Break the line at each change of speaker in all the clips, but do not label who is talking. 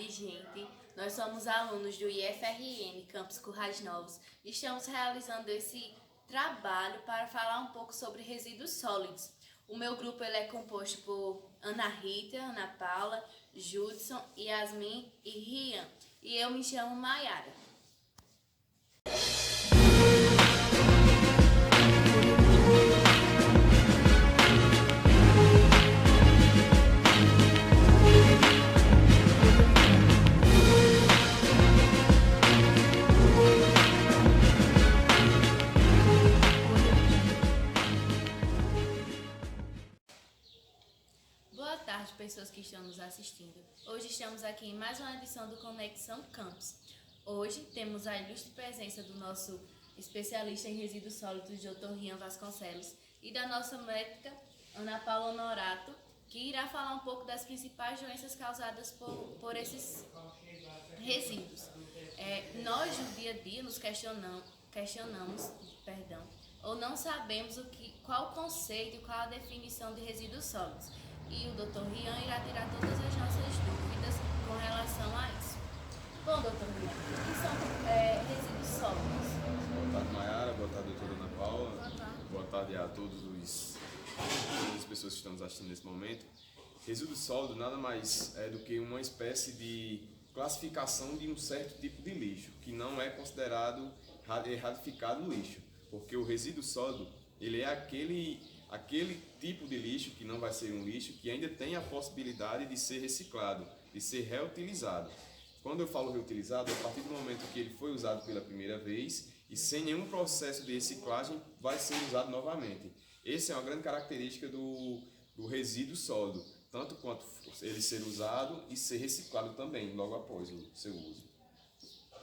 tarde, gente. Nós somos alunos do IFRN Campus Currais Novos e estamos realizando esse trabalho para falar um pouco sobre resíduos sólidos. O meu grupo ele é composto por Ana Rita, Ana Paula, Judson, Yasmin e Rian. E eu me chamo Maiara. Boa tarde, pessoas que estão nos assistindo. Hoje estamos aqui em mais uma edição do Conexão Campus. Hoje temos a ilustre presença do nosso especialista em resíduos sólidos, Dr. Rian Vasconcelos, e da nossa médica, Ana Paula Honorato, que irá falar um pouco das principais doenças causadas por esses resíduos. Nós, no dia a dia, nos questionamos, ou não sabemos qual o conceito e qual a definição de resíduos sólidos. E o Dr. Rian irá tirar todas as nossas dúvidas com relação a isso. Bom, Dr. Rian, o que são resíduos sólidos?
Boa tarde, Maiara. Boa tarde, doutora Ana Paula.
Boa tarde.
Boa tarde a todas as pessoas que estão nos assistindo nesse momento. Resíduo sólido nada mais é do que uma espécie de classificação de um certo tipo de lixo, que não é considerado ratificado lixo, porque o resíduo sólido ele é aquele tipo de lixo que não vai ser um lixo, que ainda tem a possibilidade de ser reciclado, de ser reutilizado. Quando eu falo reutilizado, é a partir do momento que ele foi usado pela primeira vez e sem nenhum processo de reciclagem vai ser usado novamente. Essa é uma grande característica do resíduo sólido, tanto quanto ele ser usado e ser reciclado também, logo após o seu uso.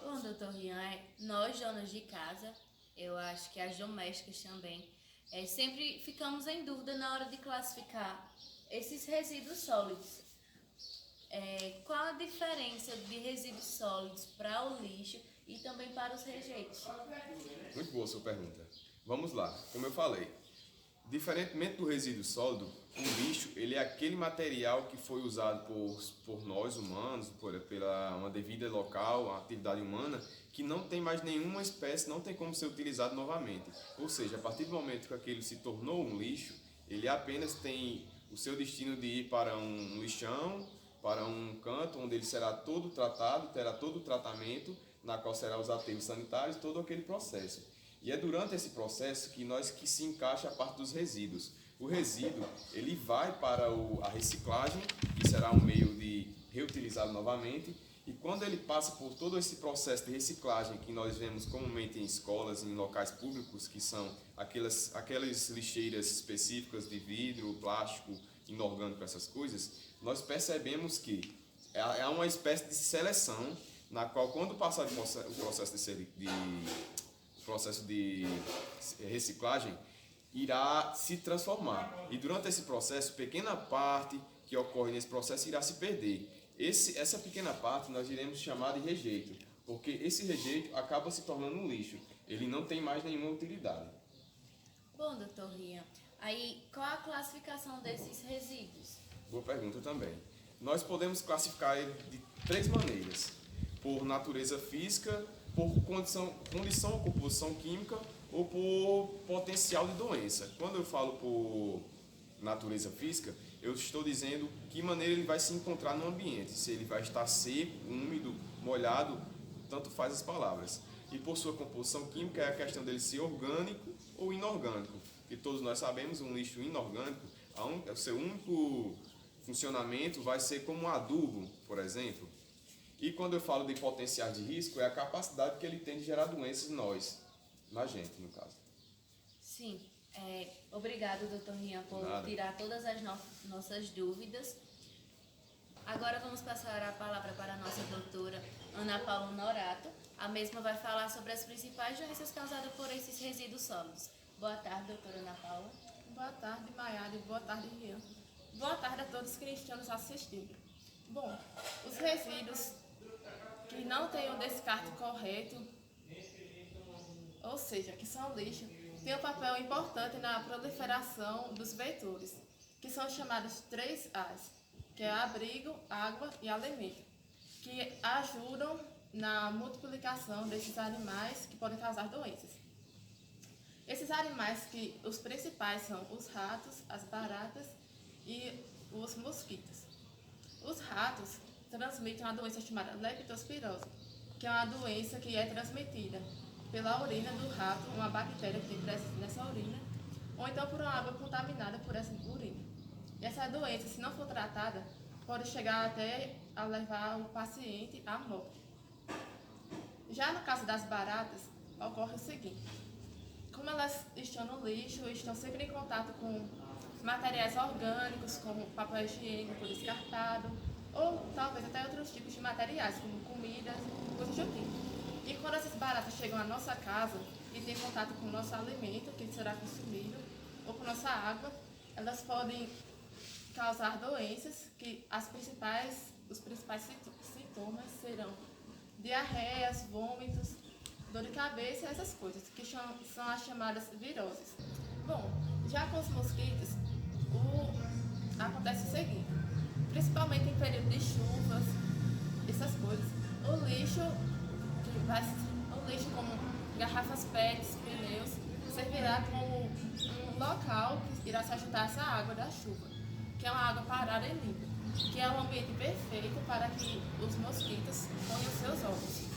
Bom, Dr. Rian, nós, donas de casa, eu acho que as domésticas também, sempre ficamos em dúvida na hora de classificar esses resíduos sólidos. Qual a diferença de resíduos sólidos para o lixo e também para os rejeitos?
Muito boa a sua pergunta. Vamos lá, como eu falei, diferentemente do resíduo sólido, o lixo ele é aquele material que foi usado por nós humanos, pela uma devida local, a atividade humana, que não tem mais nenhuma espécie, não tem como ser utilizado novamente. Ou seja, a partir do momento que aquele se tornou um lixo, ele apenas tem o seu destino de ir para um lixão, para um canto onde ele será todo tratado, terá todo o tratamento, na qual será os aterros sanitários, todo aquele processo. E é durante esse processo que se encaixa a parte dos resíduos. O resíduo ele vai para a reciclagem, que será um meio de reutilizá-lo novamente, e quando ele passa por todo esse processo de reciclagem que nós vemos comumente em escolas, em locais públicos, que são aquelas lixeiras específicas de vidro, plástico, inorgânico, essas coisas, nós percebemos que há uma espécie de seleção na qual, quando passar o processo de reciclagem, irá se transformar. E durante esse processo, pequena parte que ocorre nesse processo irá se perder. Essa pequena parte nós iremos chamar de rejeito, porque esse rejeito acaba se tornando um lixo. Ele não tem mais nenhuma utilidade.
Bom, Dr. Rian, aí qual a classificação desses resíduos?
Boa pergunta também. Nós podemos classificar ele de três maneiras: por natureza física, por condição ou composição química ou por potencial de doença. Quando eu falo por natureza física, eu estou dizendo que maneira ele vai se encontrar no ambiente, se ele vai estar seco, úmido, molhado, tanto faz as palavras. E por sua composição química é a questão dele ser orgânico ou inorgânico, que todos nós sabemos, um lixo inorgânico, o seu único funcionamento vai ser como um adubo, por exemplo. E quando eu falo de potencial de risco, é a capacidade que ele tem de gerar doenças na gente, no caso.
Sim, obrigado, Dr. Rian, por tirar todas as nossas dúvidas. Agora vamos passar a palavra para a nossa doutora Ana Paula Honorato. A mesma vai falar sobre as principais doenças causadas por esses resíduos sólidos. Boa tarde, doutora Ana Paula.
Boa tarde, Maiara, e boa tarde, Rian. Boa tarde a todos que estão nos assistindo. Bom, os resíduos que não têm o descarte correto, ou seja, que são lixo, têm um papel importante na proliferação dos vetores, que são chamados 3 As, que é abrigo, água e alimento, que ajudam na multiplicação desses animais que podem causar doenças. Esses animais, que os principais são os ratos, as baratas e os mosquitos. Os ratos transmitem uma doença chamada leptospirose, que é uma doença que é transmitida pela urina do rato, uma bactéria que tem presente nessa urina, ou então por uma água contaminada por essa urina. E essa doença, se não for tratada, pode chegar até a levar o paciente à morte. Já no caso das baratas, ocorre o seguinte: como elas estão no lixo, estão sempre em contato com materiais orgânicos, como papel higiênico descartado, ou talvez até outros tipos de materiais, como comidas, coisas do tipo. E quando essas baratas chegam à nossa casa e têm contato com o nosso alimento, que será consumido, ou com nossa água, elas podem causar doenças, que os principais sintomas serão diarreias, vômitos, dor de cabeça e essas coisas, que são as chamadas viroses. Bom, já com os mosquitos, acontece o seguinte: principalmente em período de chuvas, essas coisas, o lixo como garrafas PETs, pneus, servirá como um local que irá se ajudar essa água da chuva, que é uma água parada e limpa, que é um ambiente perfeito para que os mosquitos ponham seus ovos.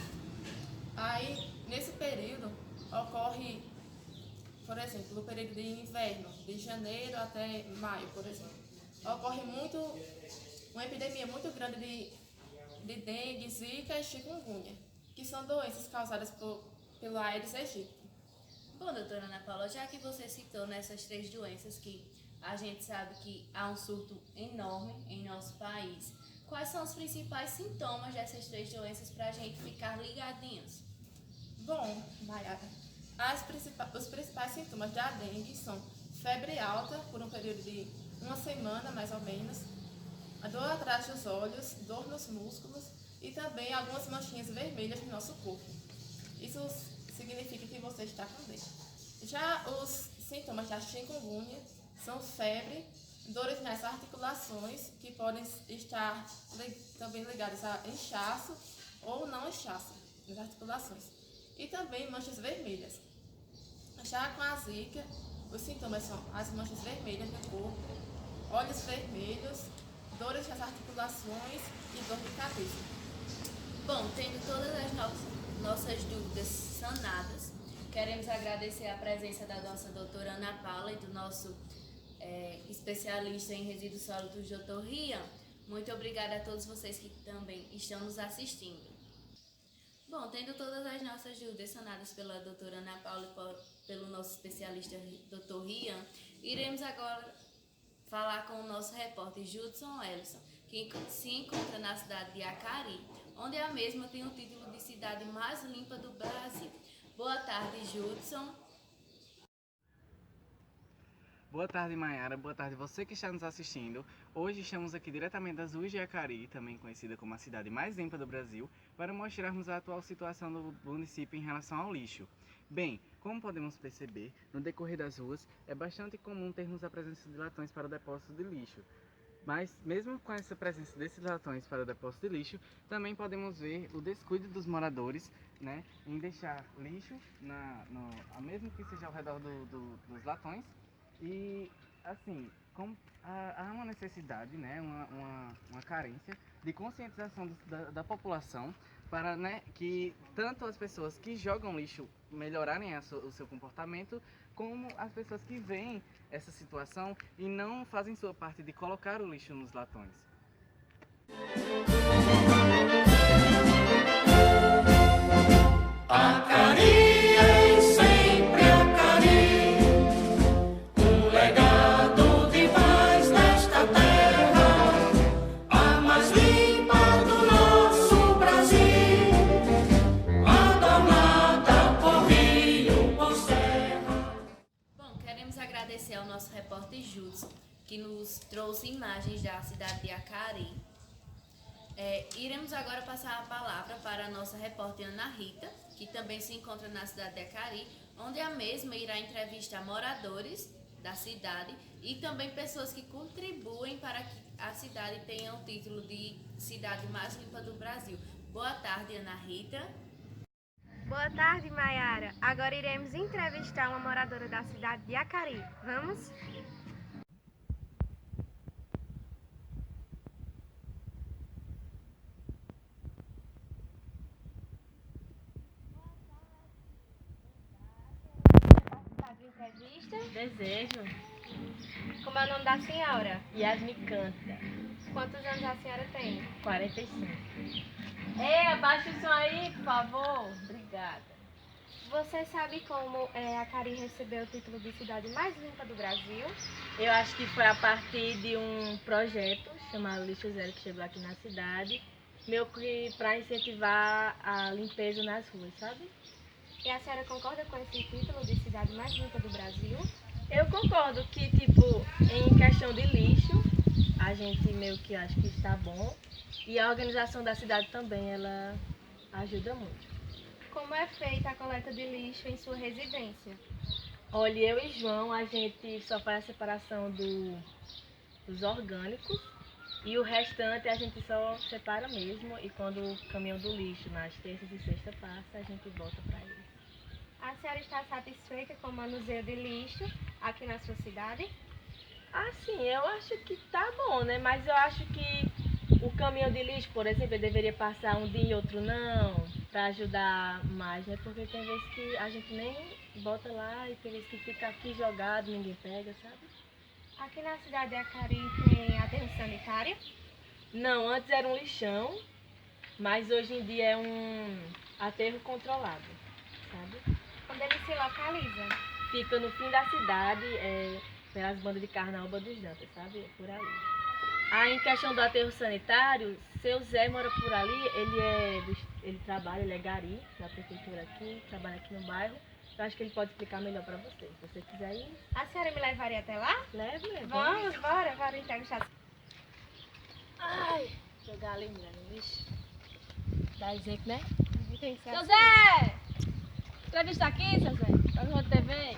Aí, nesse período, ocorre, por exemplo, no período de inverno, de janeiro até maio, por exemplo, ocorre uma epidemia muito grande de dengue, zika e chikungunya, que são doenças causadas pelo Aedes aegypti.
Bom, doutora Ana Paula, já que você citou nessas 3 doenças que a gente sabe que há um surto enorme em nosso país, quais são os principais sintomas dessas 3 doenças para a gente ficar ligadinhos?
Bom, Mayara, os principais sintomas da dengue são febre alta por um período de 1 semana, mais ou menos, a dor atrás dos olhos, dor nos músculos e também algumas manchinhas vermelhas no nosso corpo. Isso significa que você está com dengue. Já os sintomas da chikungunya são febre, dores nas articulações, que podem estar também ligadas a inchaço ou não inchaço nas articulações, e também manchas vermelhas. Já com a zika, os sintomas são as manchas vermelhas no corpo, olhos vermelhos, dores nas articulações e dor de cabeça.
Bom, tendo todas as nossas dúvidas sanadas, queremos agradecer a presença da nossa doutora Ana Paula e do nosso especialista em resíduos sólidos, Dr. Rian. Muito obrigada a todos vocês que também estão nos assistindo. Bom, tendo todas as nossas dúvidas sanadas pela doutora Ana Paula e pelo nosso especialista Dr. Rian, iremos agora falar com o nosso repórter Judson Ellison, que se encontra na cidade de Acari, onde a mesma tem o título de cidade mais limpa do Brasil. Boa tarde, Judson.
Boa tarde, Mayara. Boa tarde, você que está nos assistindo. Hoje estamos aqui diretamente das ruas de Acari, também conhecida como a cidade mais limpa do Brasil, para mostrarmos a atual situação do município em relação ao lixo. Bem, como podemos perceber, no decorrer das ruas é bastante comum termos a presença de latões para o depósito de lixo. Mas, mesmo com essa presença desses latões para o depósito de lixo, também podemos ver o descuido dos moradores, né, em deixar lixo, mesmo que seja ao redor dos latões. E, assim, há uma necessidade, né, uma carência de conscientização da população para, né, que tanto as pessoas que jogam lixo melhorarem o seu comportamento, como as pessoas que veem essa situação e não fazem sua parte de colocar o lixo nos latões.
Acari é sempre Acari, um legado de paz nesta terra, a mais limpa do nosso Brasil, adornada por rio, por serra.
Bom, queremos agradecer ao nosso repórter Judson, que nos trouxe imagens da cidade de Acari. Iremos agora passar a palavra para a nossa repórter Ana Rita, que também se encontra na cidade de Acari, onde a mesma irá entrevistar moradores da cidade e também pessoas que contribuem para que a cidade tenha o título de cidade mais limpa do Brasil. Boa tarde, Ana Rita.
Boa tarde, Maiara. Agora iremos entrevistar uma moradora da cidade de Acari. Vamos? Entrevista?
Desejo.
Como é o nome da senhora?
Yasmin canta.
Quantos anos a senhora tem?
45. Ei, abaixa o som aí, por favor. Obrigada.
Você sabe como Acari recebeu o título de cidade mais limpa do Brasil?
Eu acho que foi a partir de um projeto chamado Lixo Zero que chegou aqui na cidade, meio que para incentivar a limpeza nas ruas, sabe?
E a senhora concorda com esse título de cidade mais limpa do Brasil?
Eu concordo que, tipo, em questão de lixo, a gente meio que acha que está bom. E a organização da cidade também, ela ajuda muito.
Como é feita a coleta de lixo em sua residência?
Olha, eu e João, a gente só faz a separação dos orgânicos e o restante a gente só separa mesmo. E quando o caminhão do lixo nas terças e sextas passa, a gente volta para ele.
A senhora está satisfeita com o manuseio de lixo aqui na sua cidade?
Assim, eu acho que tá bom, né? Mas eu acho que o caminhão de lixo, por exemplo, ele deveria passar um dia e outro não, para ajudar mais, né? Porque tem vezes que a gente nem bota lá e tem vezes que fica aqui jogado, ninguém pega, sabe?
Aqui na cidade de Acari tem aterro sanitário?
Não, antes era um lixão, mas hoje em dia é um aterro controlado, sabe?
Onde ele se localiza?
Fica no fim da cidade, pelas bandas de Carnaúba dos Dantas, sabe? É por ali. Aí, em questão do aterro sanitário, seu Zé mora por ali, ele trabalha, ele é gari da prefeitura aqui, trabalha aqui no bairro. Eu acho que ele pode explicar melhor pra você. Se você quiser ir,
A senhora me levaria até lá?
leve.
Vamos, bora entrevistar.
Ai, jogar ali, mulher, no lixo. Dá exemplo, né?
Tem que ser
Seu
assim.
Zé! Entrevista aqui, seu Zé. Programa de TV.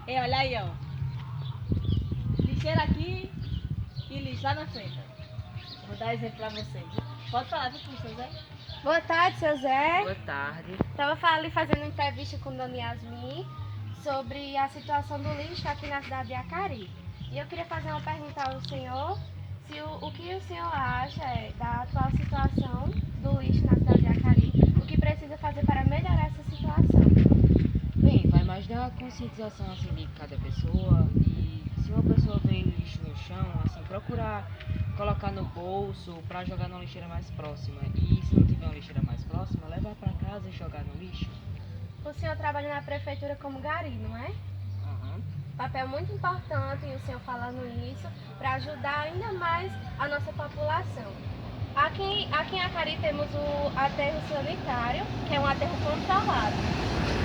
Ei, olha aí, ó. Lixeira aqui e lixo lá na frente. Vou dar exemplo pra vocês. Pode falar, viu, seu Zé?
Boa tarde, seu Zé.
Boa tarde.
Estava ali fazendo uma entrevista com Dona Yasmin sobre a situação do lixo aqui na cidade de Acari. E eu queria fazer uma pergunta ao senhor, se o que o senhor acha da atual situação do lixo na cidade de Acari, o que precisa fazer para melhorar essa situação.
Bem, vai mais da conscientização assim, de cada pessoa e se uma pessoa vê lixo no chão, assim, procurar colocar no bolso para jogar na lixeira mais próxima. E se não tiver uma lixeira mais próxima, levar para casa e jogar no lixo.
O senhor trabalha na prefeitura como gari, não é? Papel muito importante e o senhor falando isso para ajudar ainda mais a nossa população. Aqui em Acari temos o aterro sanitário, que é um aterro controlado.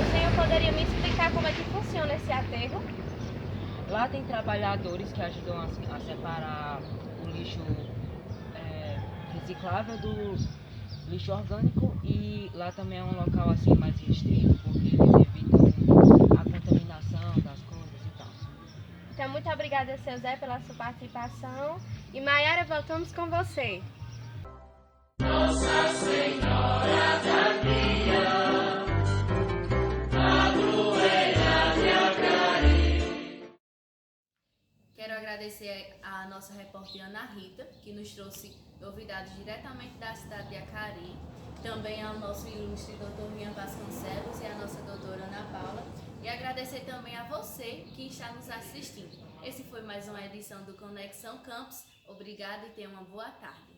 O senhor poderia me explicar como é que funciona esse aterro?
Lá tem trabalhadores que ajudam assim, a separar o lixo reciclável do lixo orgânico e lá também é um local assim mais restrito porque eles evitam a contaminação das coisas e tal.
Então, muito obrigada, seu Zé, pela sua participação. E Maiara, voltamos com você.
Quero agradecer a nossa repórter Ana Rita, que nos trouxe novidades diretamente da cidade de Acari. Também ao nosso ilustre doutor Rian Vasconcelos e a nossa doutora Ana Paula. E agradecer também a você que está nos assistindo. Esse foi mais uma edição do Conexão Campus. Obrigada e tenha uma boa tarde.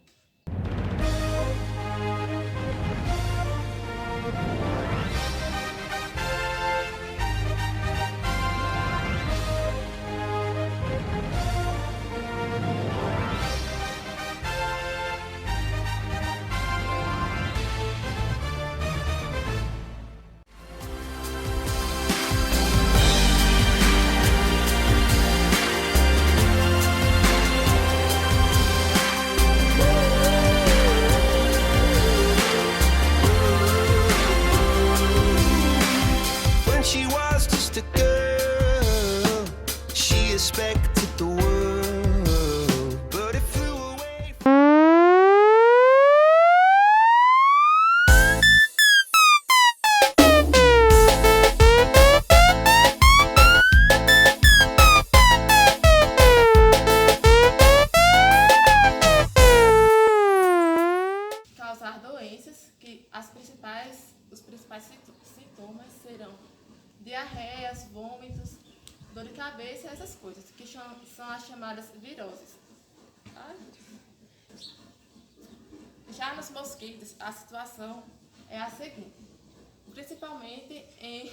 respected the world, but it flew away.
Causar doenças que os principais sintomas serão diarreias, vômitos, dor de cabeça, essas coisas, que são as chamadas viroses. Ai. Já nos mosquitos, a situação é a seguinte, principalmente em...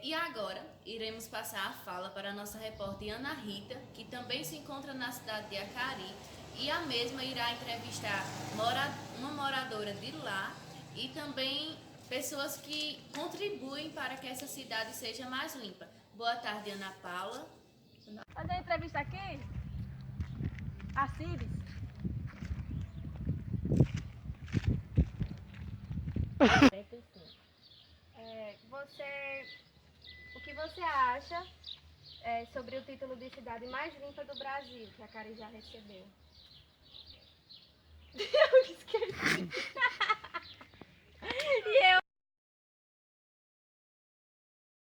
E agora, iremos passar a fala para a nossa repórter Ana Rita, que também se encontra na cidade de Acari, e a mesma irá entrevistar uma moradora de lá e também pessoas que contribuem para que essa cidade seja mais limpa. Boa tarde, Ana Paula.
Fazer a entrevista aqui? A Cires. O que você acha sobre o título de cidade mais limpa do Brasil, que a Acari já recebeu?